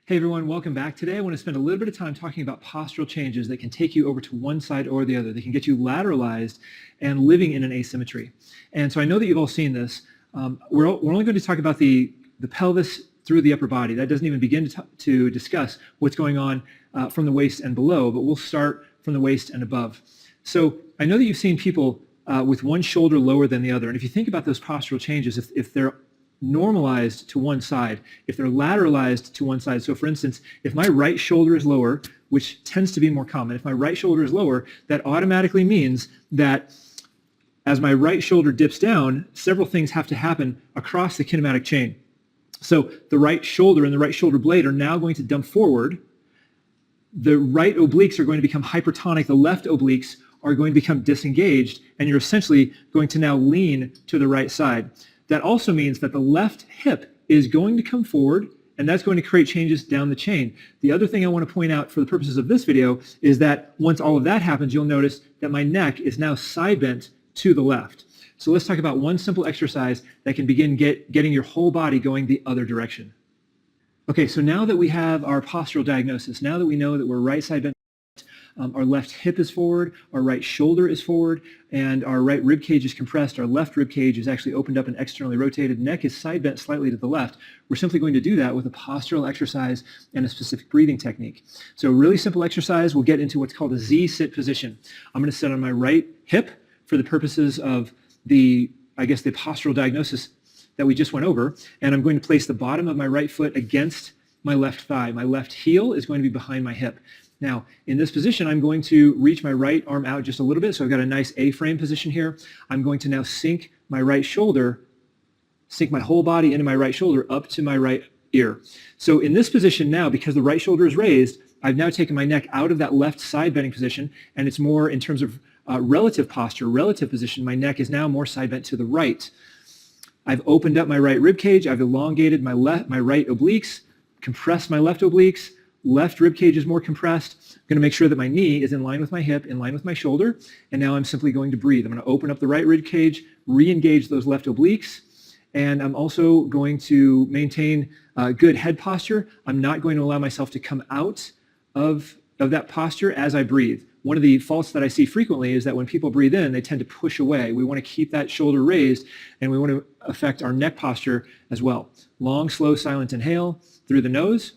Hey everyone, welcome back. Today I want to spend a little bit of time talking about postural changes that can take you over to one side or the other. They can get you lateralized and living in an asymmetry. And so I know that you've all seen this. We're only going to talk about the pelvis through the upper body. That doesn't even begin to discuss what's going on from the waist and below, but we'll start from the waist and above. So I know that you've seen people with one shoulder lower than the other. And if you think about those postural changes, if they're normalized to one side, if they're lateralized to one side. So for instance, if my right shoulder is lower, which tends to be more common, if my right shoulder is lower, that automatically means that as my right shoulder dips down, several things have to happen across the kinematic chain. So the right shoulder and the right shoulder blade are now going to dump forward. The right obliques are going to become hypertonic. The left obliques are going to become disengaged, and you're essentially going to now lean to the right side. That also means that the left hip is going to come forward, and that's going to create changes down the chain. The other thing I want to point out for the purposes of this video is that once all of that happens, you'll notice that my neck is now side bent to the left. So let's talk about one simple exercise that can begin getting your whole body going the other direction. Okay, so now that we have our postural diagnosis, now that we know that we're right side bent, our left hip is forward, our right shoulder is forward, and our right rib cage is compressed. Our left rib cage is actually opened up and externally rotated. Neck is side bent slightly to the left. We're simply going to do that with a postural exercise and a specific breathing technique. So a really simple exercise. We'll get into what's called a Z-sit position. I'm going to sit on my right hip for the purposes of the postural diagnosis that we just went over, and I'm going to place the bottom of my right foot against my left thigh. My left heel is going to be behind my hip. Now, in this position, I'm going to reach my right arm out just a little bit, so I've got a nice A-frame position here. I'm going to now sink my right shoulder, sink my whole body into my right shoulder up to my right ear. So in this position now, because the right shoulder is raised, I've now taken my neck out of that left side bending position, and it's more in terms of relative posture, relative position. My neck is now more side bent to the right. I've opened up my right rib cage. I've elongated my right obliques, compressed my left obliques. Left rib cage is more compressed. I'm going to make sure that my knee is in line with my hip, in line with my shoulder, and now I'm simply going to breathe. I'm going to open up the right rib cage, re-engage those left obliques, and I'm also going to maintain good head posture. I'm not going to allow myself to come out of that posture as I breathe. One of the faults that I see frequently is that when people breathe in, they tend to push away. We want to keep that shoulder raised, and we want to affect our neck posture as well. Long, slow, silent inhale through the nose.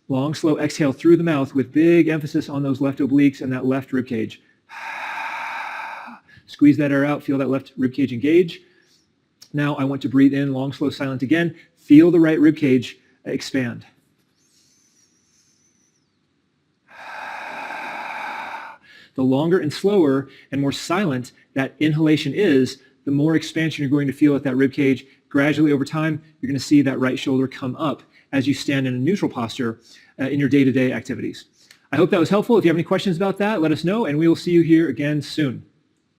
Long, slow exhale through the mouth with big emphasis on those left obliques and that left rib cage. Squeeze that air out. Feel that left rib cage engage. Now I want to breathe in, long, slow, silent again. Feel the right rib cage expand. The longer and slower and more silent that inhalation is, the more expansion you're going to feel at that rib cage. Gradually over time, you're going to see that right shoulder come up as you stand in a neutral posture in your day-to-day activities. I hope that was helpful. If you have any questions about that, let us know, and we will see you here again soon.